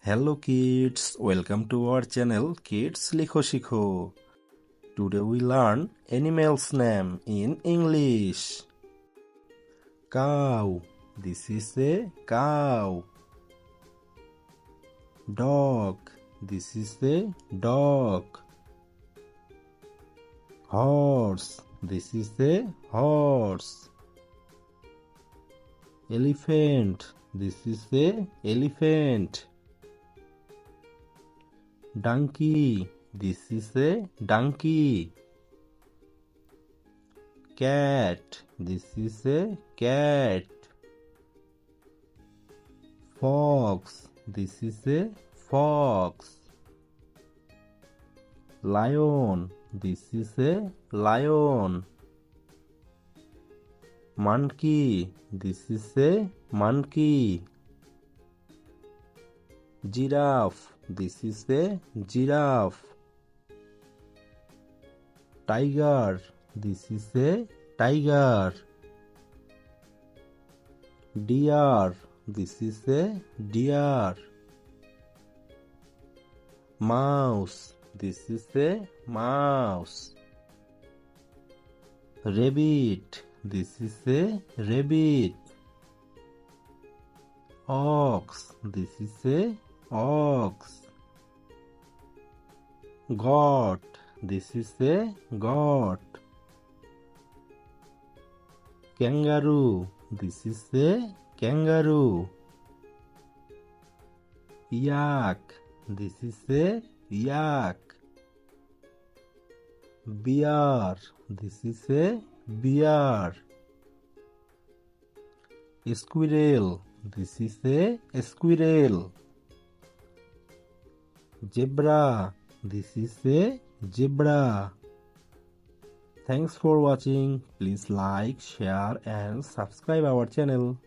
Hello kids, welcome to our channel Kids Likho Shikho. Today we learn animal's name in English. Cow, this is a cow. Dog, this is a dog. Horse, this is a horse. Elephant, this is a elephant. Donkey, this is a donkey. Cat, this is a cat. Fox, this is a fox. Lion, this is a lion. Monkey, this is a monkey. Giraffe, this is a giraffe. Tiger, this is a tiger. Deer, this is a deer. Mouse, this is a mouse. Rabbit, this is a rabbit. Ox, this is a ox. Goat, this is a goat. Kangaroo, this is a kangaroo. Yak, this is a yak. Bear, this is a bear. Squirrel, this is a squirrel. Zebra, this is a zebra. Thanks for watching. Please like, share and subscribe our channel.